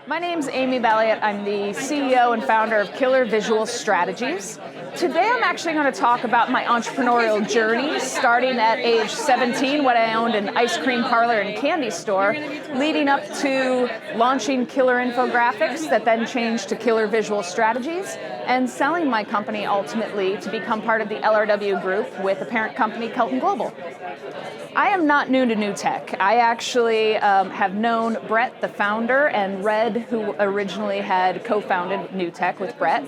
My name's Amy Balliett. I'm the CEO and founder of Killer Visual Strategies. Today I'm actually going to talk about my entrepreneurial journey, starting at age 17 when I owned an ice cream parlor and candy store, leading up to launching Killer Infographics that then changed to Killer Visual Strategies, and selling my company ultimately to become part of the LRW group with a parent company, Kelton Global. I am not new to new tech. I actually have known Brett, the founder, and Red, who originally had co-founded New Tech with Brett.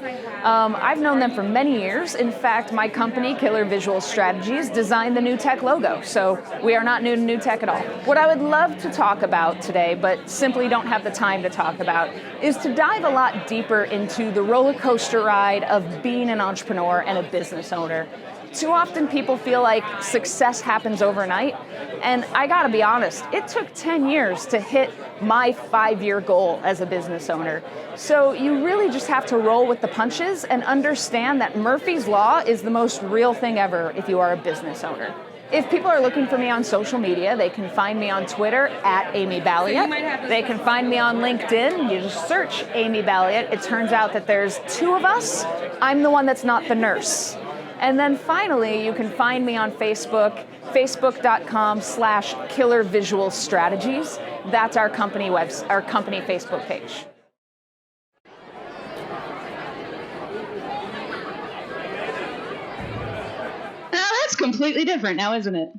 I've known them for many years. In fact, my company, Killer Visual Strategies, designed the New Tech logo, so we are not new to new tech at all. What I would love to talk about today, but simply don't have the time to talk about, is to dive a lot deeper into the roller coaster ride of being an entrepreneur and a business owner. Too often people feel like success happens overnight, and I gotta be honest, it took 10 years to hit my 5-year goal as a business owner. So you really just have to roll with the punches and understand that Murphy's Law is the most real thing ever if you are a business owner. If people are looking for me on social media, they can find me on Twitter at Amy Balliett. They can find me on LinkedIn. You just search Amy Balliett. It turns out that there's 2 of us. I'm the one that's not the nurse. And then finally, you can find me on Facebook, facebook.com/Killer Visual Strategies. That's our company Facebook page. Now that's completely different now, isn't it?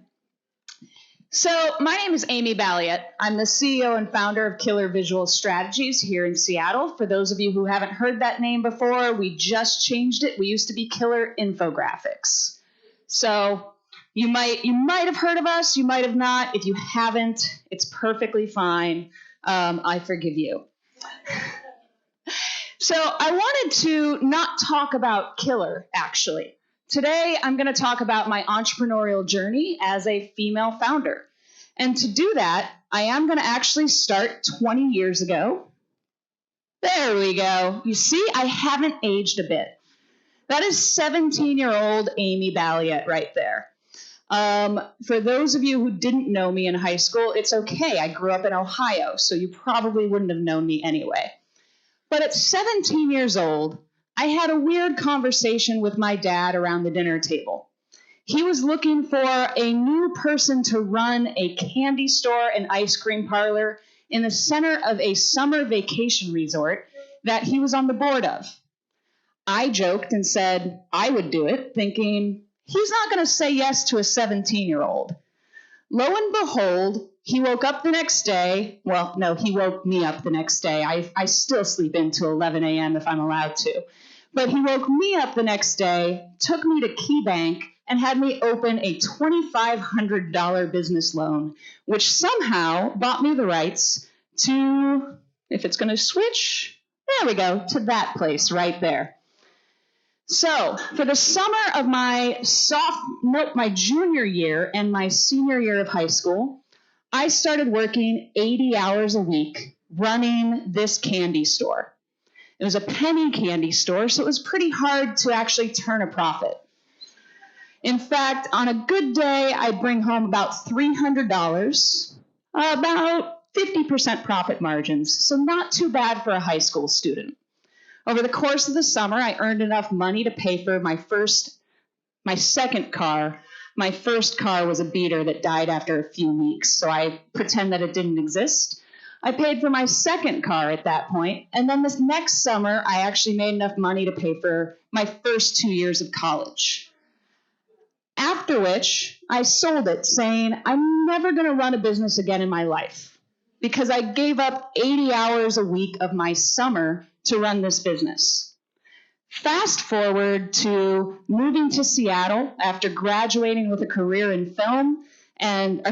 So my name is Amy Balliett. I'm the CEO and founder of Killer Visual Strategies here in Seattle. For those of you who haven't heard that name before, we just changed it. We used to be Killer Infographics. So you might have heard of us, you might have not. If you haven't, it's perfectly fine. I forgive you. So I wanted to not talk about Killer, actually. Today, I'm going to talk about my entrepreneurial journey as a female founder. And to do that, I am going to actually start 20 years ago. There we go. You see, I haven't aged a bit. That is 17-year-old Amy Balliett right there. For those of you who didn't know me in high school, it's okay. I grew up in Ohio, so you probably wouldn't have known me anyway. But at 17 years old, I had a weird conversation with my dad around the dinner table. He was looking for a new person to run a candy store and ice cream parlor in the center of a summer vacation resort that he was on the board of. I joked and said I would do it, thinking he's not going to say yes to a 17-year-old. Lo and behold, he woke up the next day. Well, no, he woke me up the next day. I still sleep into 11 a.m. if I'm allowed to. But he woke me up the next day, took me to KeyBank, and had me open a $2,500 business loan, which somehow bought me the rights to, if it's going to switch, there we go, to that place right there. So for the summer of my junior year and my senior year of high school, I started working 80 hours a week running this candy store. It was a penny candy store, so it was pretty hard to actually turn a profit. In fact, on a good day, I'd bring home about $300, about 50% profit margins, so not too bad for a high school student. Over the course of the summer, I earned enough money to pay for my second car. My first car was a beater that died after a few weeks, so I pretend that it didn't exist. I paid for my second car at that point, and then this next summer, I actually made enough money to pay for my first 2 years of college. After which, I sold it, saying, I'm never going to run a business again in my life, because I gave up 80 hours a week of my summer to run this business. Fast forward to moving to Seattle after graduating with a career in film, and a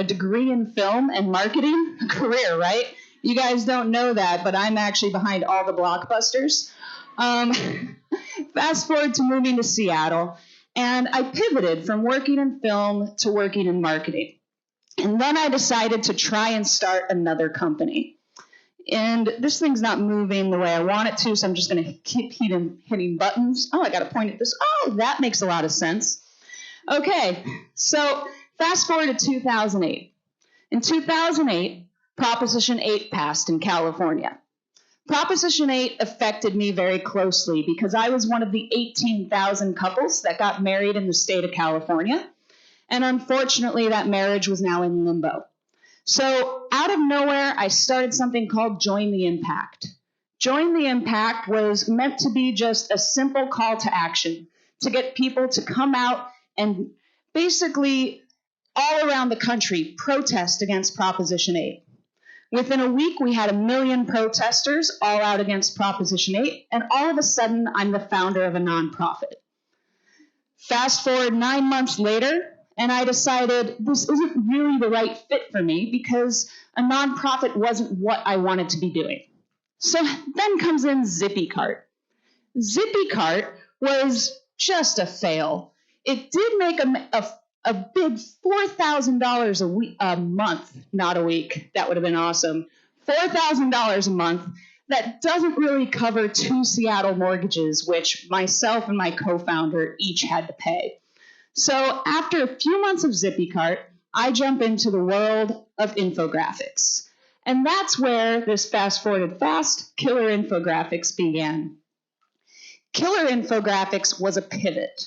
degree in film and marketing, a career, right? You guys don't know that, but I'm actually behind all the blockbusters. Fast forward to moving to Seattle, and I pivoted from working in film to working in marketing. And then I decided to try and start another company. And this thing's not moving the way I want it to, so I'm just going to keep hitting buttons. Oh, I got to point at this. Oh, that makes a lot of sense. Okay, so fast forward to 2008. In 2008, Proposition 8 passed in California. Proposition 8 affected me very closely because I was one of the 18,000 couples that got married in the state of California. And unfortunately, that marriage was now in limbo. So out of nowhere, I started something called Join the Impact. Join the Impact was meant to be just a simple call to action to get people to come out and basically all around the country protest against Proposition 8. Within a week, we had 1 million protesters all out against Proposition 8, and all of a sudden, I'm the founder of a nonprofit. Fast forward 9 months later, and I decided this isn't really the right fit for me because a nonprofit wasn't what I wanted to be doing. So then comes in Zippy Cart. Zippy Cart was just a fail. It did make a big $4,000 a month, not a week. That would have been awesome. $4,000 a month. That doesn't really cover 2 Seattle mortgages, which myself and my co-founder each had to pay. So after a few months of Zippy Cart, I jump into the world of infographics. And that's where this fast forwarded fast killer infographics began. Killer infographics was a pivot.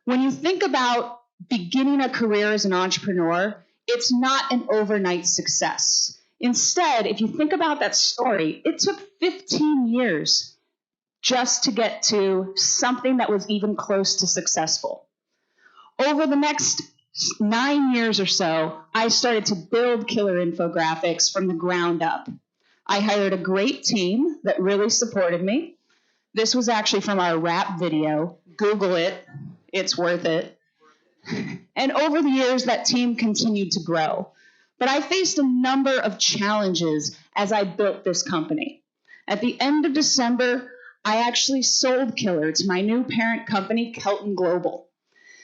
When you think about beginning a career as an entrepreneur, it's not an overnight success. Instead, if you think about that story, it took 15 years just to get to something that was even close to successful. Over the next 9 years or so, I started to build killer infographics from the ground up. I hired a great team that really supported me. This was actually from our rap video. Google it. It's worth it. And over the years, that team continued to grow. But I faced a number of challenges as I built this company. At the end of December, I actually sold Killer to my new parent company, Kelton Global.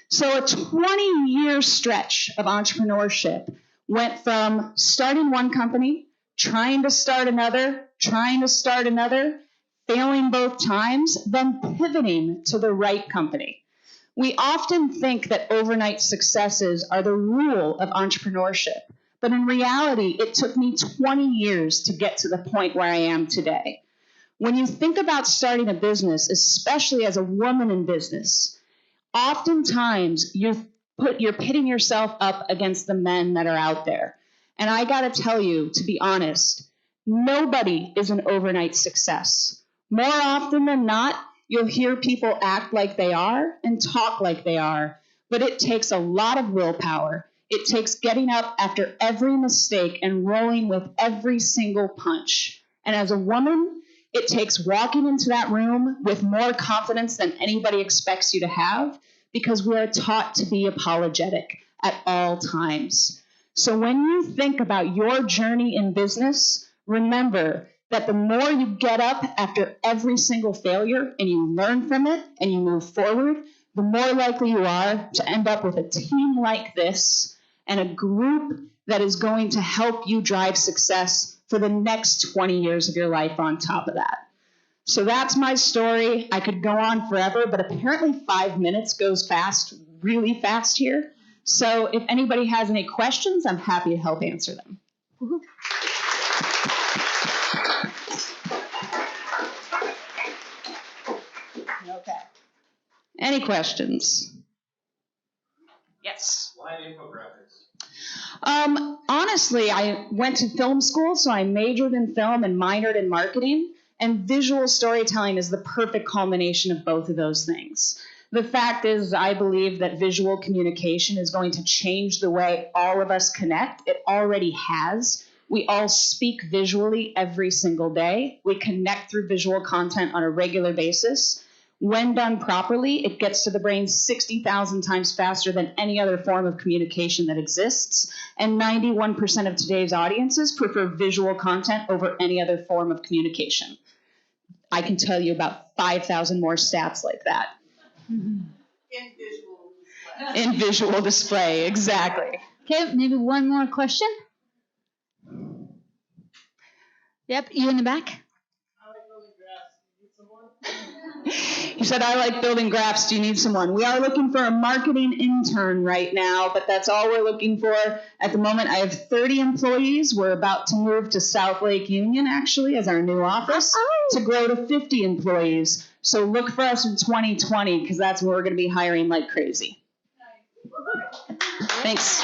So a 20-year stretch of entrepreneurship went from starting one company, trying to start another, failing both times, then pivoting to the right company. We often think that overnight successes are the rule of entrepreneurship, but in reality, it took me 20 years to get to the point where I am today. When you think about starting a business, especially as a woman in business, oftentimes you're pitting yourself up against the men that are out there. And I gotta tell you, to be honest, nobody is an overnight success. More often than not, you'll hear people act like they are and talk like they are, but it takes a lot of willpower. It takes getting up after every mistake and rolling with every single punch. And as a woman, it takes walking into that room with more confidence than anybody expects you to have, because we are taught to be apologetic at all times. So when you think about your journey in business, remember that the more you get up after every single failure and you learn from it and you move forward, the more likely you are to end up with a team like this and a group that is going to help you drive success for the next 20 years of your life on top of that. So that's my story. I could go on forever, but apparently 5 minutes goes fast, really fast here. So if anybody has any questions, I'm happy to help answer them. Woo-hoo. Okay. Any questions? Yes. Why infographics? Honestly, I went to film school, so I majored in film and minored in marketing, and visual storytelling is the perfect culmination of both of those things. The fact is, I believe that visual communication is going to change the way all of us connect. It already has. We all speak visually every single day. We connect through visual content on a regular basis. When done properly, it gets to the brain 60,000 times faster than any other form of communication that exists. And 91% of today's audiences prefer visual content over any other form of communication. I can tell you about 5,000 more stats like that. In visual display. In visual display, exactly. Okay, maybe one more question. Yep, you in the back? I like really grass. Need someone? He said, I like building graphs. Do you need someone? We are looking for a marketing intern right now, but that's all we're looking for. At the moment, I have 30 employees. We're about to move to South Lake Union, actually, as our new office, to grow to 50 employees. So look for us in 2020, because that's when we're going to be hiring like crazy. Thanks.